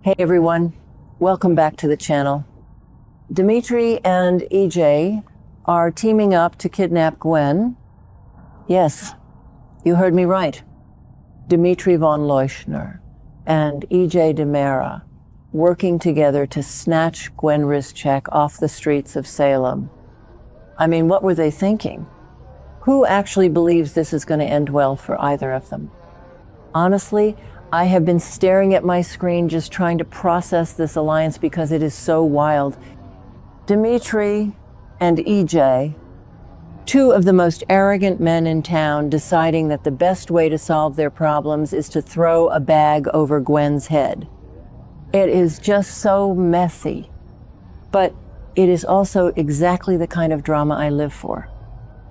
Hey everyone, welcome back to the channel. Dimitri and EJ are teaming up to kidnap Gwen. Yes, you heard me right. Dimitri von Leuschner and EJ DiMera working together to snatch Gwen Rizczech off the streets of Salem. I mean, what were they thinking? Who actually believes this is going to end well for either of them? Honestly, I have been staring at my screen just trying to process this alliance because it is so wild. Dimitri and EJ, two of the most arrogant men in town, deciding that the best way to solve their problems is to throw a bag over Gwen's head. It is just so messy, but it is also exactly the kind of drama I live for.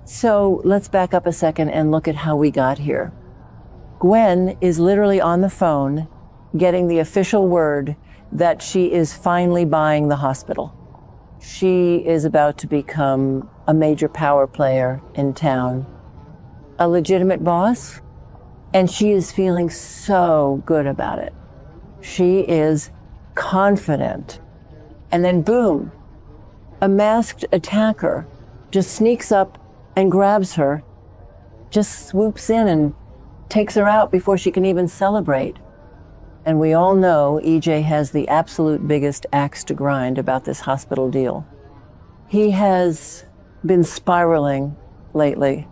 So let's back up a second and look at how we got here. Gwen is literally on the phone getting the official word that she is finally buying the hospital. She is about to become a major power player in town, a legitimate boss, and she is feeling so good about it. She is confident. And then boom, a masked attacker just sneaks up and grabs her, just swoops in and takes her out before she can even celebrate. And we all know EJ has the absolute biggest axe to grind about this hospital deal. He has been spiraling lately,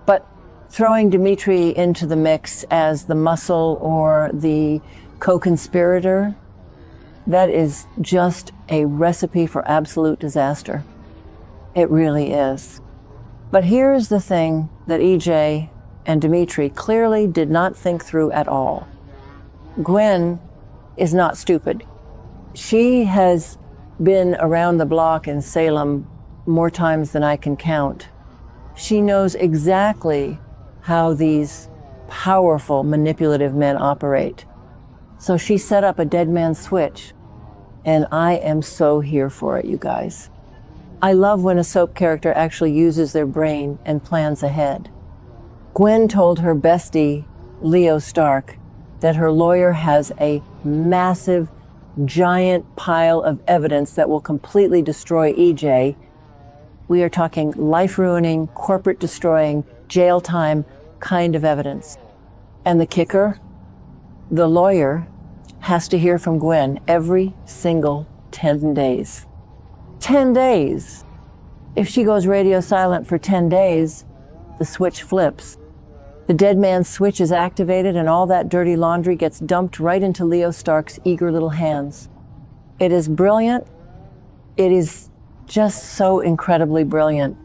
but throwing Dimitri into the mix as the muscle or the co-conspirator, that is just a recipe for absolute disaster. It really is. But here's the thing that EJ and Dimitri clearly did not think through at all. Gwen is not stupid. She has been around the block in Salem more times than I can count. She knows exactly how these powerful, manipulative men operate. So she set up a dead man switch, and I am so here for it, you guys. I love when a soap character actually uses their brain and plans ahead. Gwen told her bestie, Leo Stark, that her lawyer has a massive, giant pile of evidence that will completely destroy EJ. We are talking life-ruining, corporate-destroying, jail time kind of evidence. And the kicker? The lawyer has to hear from Gwen every single 10 days. 10 days! If she goes radio silent for 10 days, the switch flips. The dead man's switch is activated and all that dirty laundry gets dumped right into Leo Stark's eager little hands. It is brilliant. It is just so incredibly brilliant.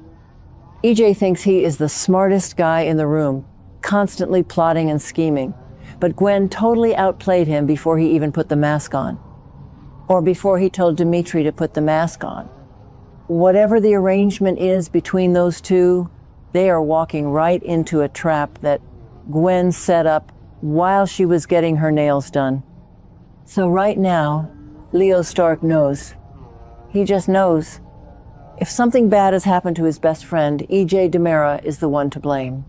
EJ thinks he is the smartest guy in the room, constantly plotting and scheming. But Gwen totally outplayed him before he even put the mask on. Or before he told Dimitri to put the mask on. Whatever the arrangement is between those two, they are walking right into a trap that Gwen set up while she was getting her nails done. So right now, Leo Stark knows. He just knows. If something bad has happened to his best friend, EJ DiMera is the one to blame.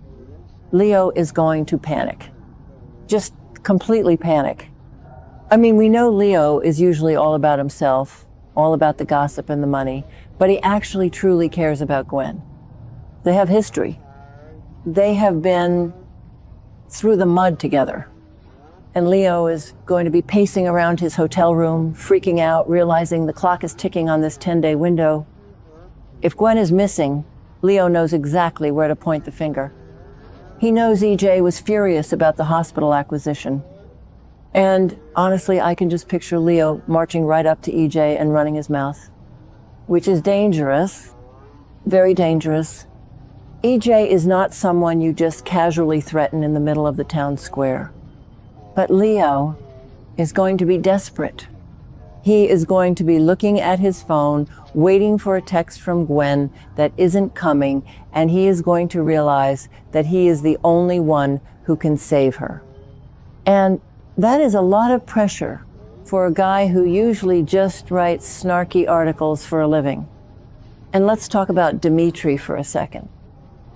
Leo is going to panic. Just completely panic. I mean, we know Leo is usually all about himself, all about the gossip and the money, but he actually truly cares about Gwen. They have history. They have been through the mud together. And Leo is going to be pacing around his hotel room, freaking out, realizing the clock is ticking on this 10-day window. If Gwen is missing, Leo knows exactly where to point the finger. He knows EJ was furious about the hospital acquisition. And honestly, I can just picture Leo marching right up to EJ and running his mouth, which is dangerous, very dangerous. EJ is not someone you just casually threaten in the middle of the town square. But Leo is going to be desperate. He is going to be looking at his phone, waiting for a text from Gwen that isn't coming, and he is going to realize that he is the only one who can save her. And that is a lot of pressure for a guy who usually just writes snarky articles for a living. And let's talk about Dimitri for a second.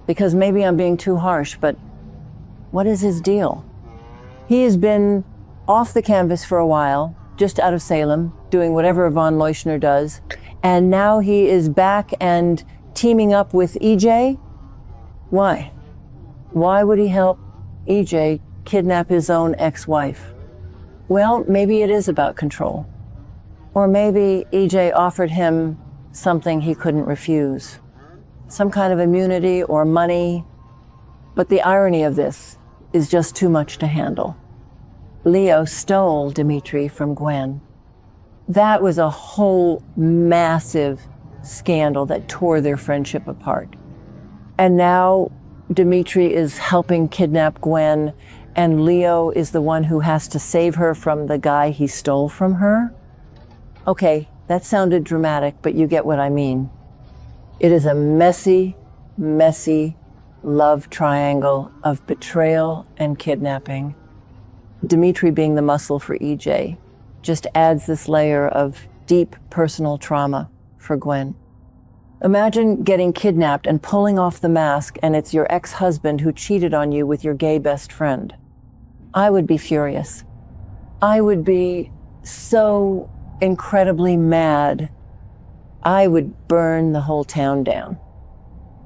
Because maybe I'm being too harsh, but what is his deal? He has been off the canvas for a while, just out of Salem, doing whatever von Leuschner does. And now he is back and teaming up with EJ? Why? Why would he help EJ kidnap his own ex-wife? Well, maybe it is about control. Or maybe EJ offered him something he couldn't refuse. Some kind of immunity or money. But the irony of this is just too much to handle. Leo stole Dimitri from Gwen. That was a whole massive scandal that tore their friendship apart. And now Dimitri is helping kidnap Gwen, and Leo is the one who has to save her from the guy he stole from her? Okay, that sounded dramatic, but you get what I mean. It is a messy, messy love triangle of betrayal and kidnapping. Dimitri being the muscle for EJ just adds this layer of deep personal trauma for Gwen. Imagine getting kidnapped and pulling off the mask, and it's your ex-husband who cheated on you with your gay best friend. I would be furious. I would be so incredibly mad. I would burn the whole town down.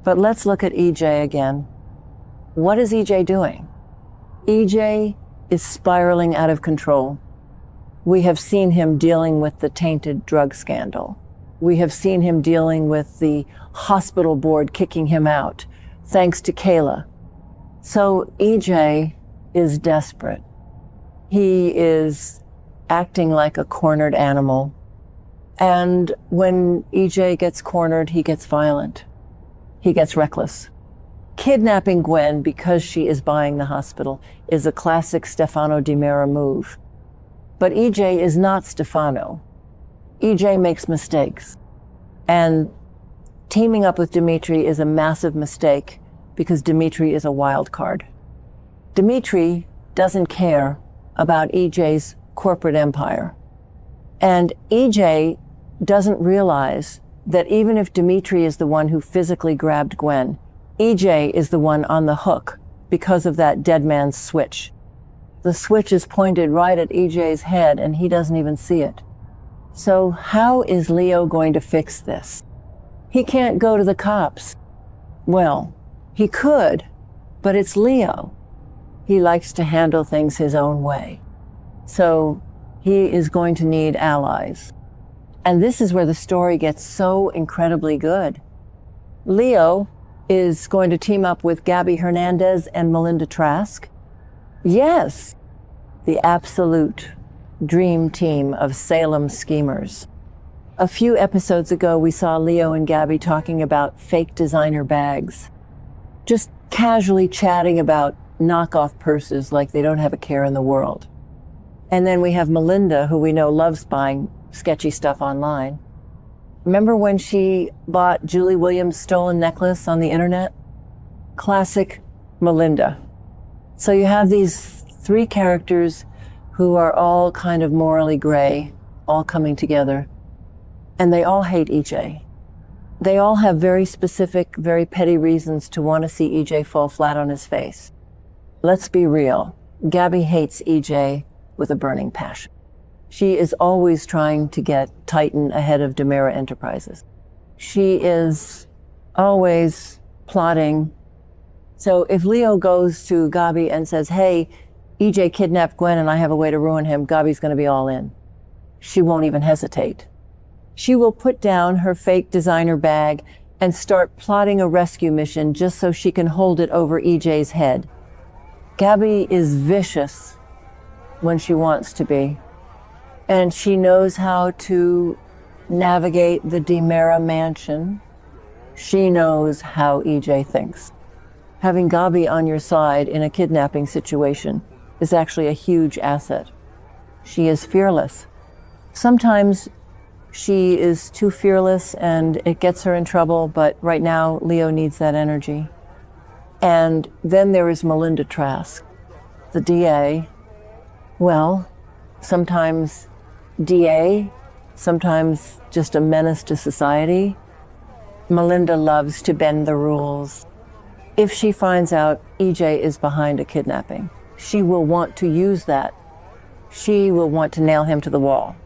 But let's look at EJ again. What is EJ doing? EJ is spiraling out of control. We have seen him dealing with the tainted drug scandal. We have seen him dealing with the hospital board kicking him out, thanks to Kayla. So EJ is desperate. He is acting like a cornered animal. And when EJ gets cornered, he gets violent. He gets reckless. Kidnapping Gwen because she is buying the hospital is a classic Stefano DiMera move. But EJ is not Stefano. EJ makes mistakes. And teaming up with Dimitri is a massive mistake because Dimitri is a wild card. Dimitri doesn't care about EJ's corporate empire. And EJ doesn't realize that even if Dimitri is the one who physically grabbed Gwen, EJ is the one on the hook because of that dead man's switch. The switch is pointed right at EJ's head and he doesn't even see it. So how is Leo going to fix this? He can't go to the cops. Well, he could, but it's Leo. He likes to handle things his own way. So he is going to need allies. And this is where the story gets so incredibly good. Leo is going to team up with Gabby Hernandez and Melinda Trask. Yes, the absolute dream team of Salem schemers. A few episodes ago, we saw Leo and Gabby talking about fake designer bags. Just casually chatting about knockoff purses like they don't have a care in the world. And then we have Melinda, who we know loves buying sketchy stuff online. Remember when she bought Julie Williams' stolen necklace on the internet? Classic Melinda. So you have these three characters who are all kind of morally gray, all coming together. And they all hate EJ. They all have very specific, very petty reasons to want to see EJ fall flat on his face. Let's be real. Gabby hates EJ with a burning passion. She is always trying to get Titan ahead of DiMera Enterprises. She is always plotting. So if Leo goes to Gabby and says, hey, EJ kidnapped Gwen and I have a way to ruin him, Gabby's going to be all in. She won't even hesitate. She will put down her fake designer bag and start plotting a rescue mission just so she can hold it over EJ's head. Gabby is vicious when she wants to be. And she knows how to navigate the DiMera mansion. She knows how EJ thinks. Having Gabby on your side in a kidnapping situation is actually a huge asset. She is fearless. Sometimes she is too fearless and it gets her in trouble, but right now Leo needs that energy. And then there is Melinda Trask, the DA. Well, sometimes DA, sometimes just a menace to society. Melinda loves to bend the rules. If she finds out EJ is behind a kidnapping, she will want to use that. she will want to nail him to the wall.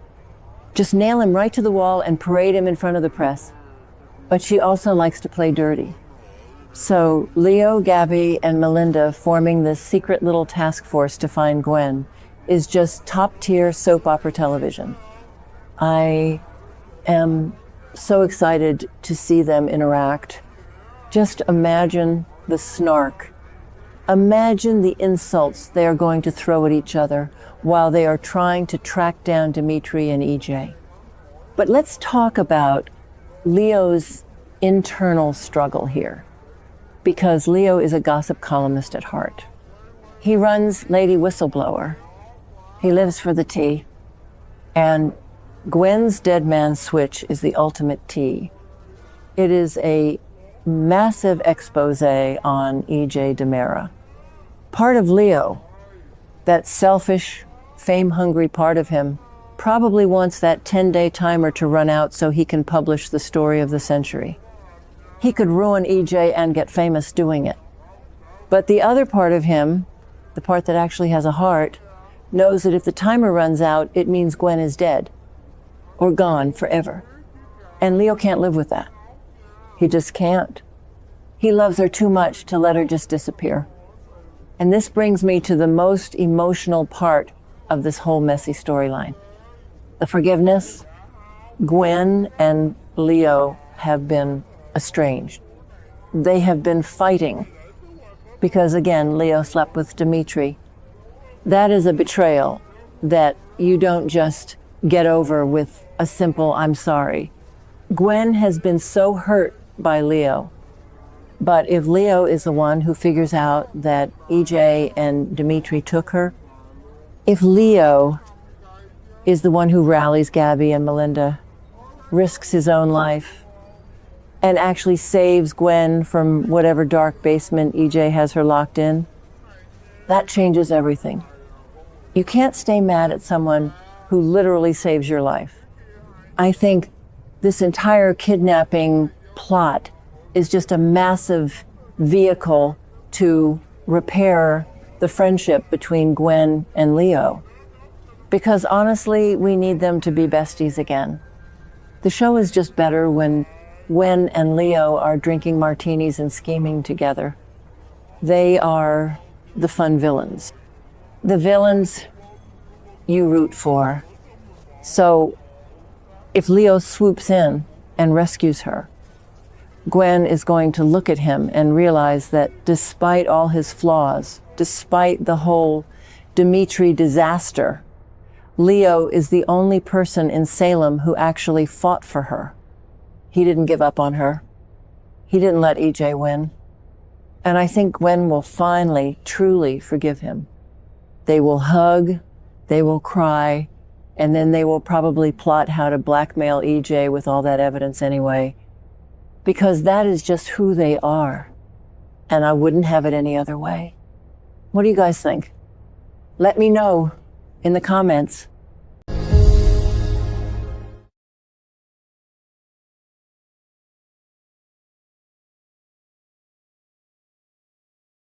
Just nail him right to the wall and parade him in front of the press. But she also likes to play dirty. So Leo, Gabby, and Melinda forming this secret little task force to find Gwen is just top-tier soap opera television. I am so excited to see them interact. Just imagine the snark. Imagine the insults they are going to throw at each other while they are trying to track down Dimitri and EJ. But let's talk about Leo's internal struggle here, because Leo is a gossip columnist at heart. He runs Lady Whistleblower. He lives for the tea. And Gwen's dead man switch is the ultimate tea. It is a massive expose on EJ DiMera. Part of Leo, that selfish, fame-hungry part of him, probably wants that 10-day timer to run out so he can publish the story of the century. He could ruin EJ and get famous doing it. But the other part of him, the part that actually has a heart, knows that if the timer runs out, it means Gwen is dead or gone forever. And Leo can't live with that. He just can't. He loves her too much to let her just disappear. And this brings me to the most emotional part of this whole messy storyline. The forgiveness. Gwen and Leo have been estranged. They have been fighting because, again, Leo slept with Dimitri. That is a betrayal that you don't just get over with a simple "I'm sorry." Gwen has been so hurt by Leo. But if Leo is the one who figures out that EJ and Dimitri took her, if Leo is the one who rallies Gabby and Melinda, risks his own life, and actually saves Gwen from whatever dark basement EJ has her locked in, that changes everything. You can't stay mad at someone who literally saves your life. I think this entire kidnapping plot is just a massive vehicle to repair the friendship between Gwen and Leo. Because honestly, we need them to be besties again. The show is just better when Gwen and Leo are drinking martinis and scheming together. They are the fun villains. The villains you root for. So if Leo swoops in and rescues her, Gwen is going to look at him and realize that despite all his flaws, despite the whole Dimitri disaster, Leo is the only person in Salem who actually fought for her. He didn't give up on her. He didn't let EJ win. And I think Gwen will finally, truly forgive him. They will hug, they will cry, and then they will probably plot how to blackmail EJ with all that evidence anyway. Because that is just who they are. And I wouldn't have it any other way. What do you guys think? Let me know in the comments.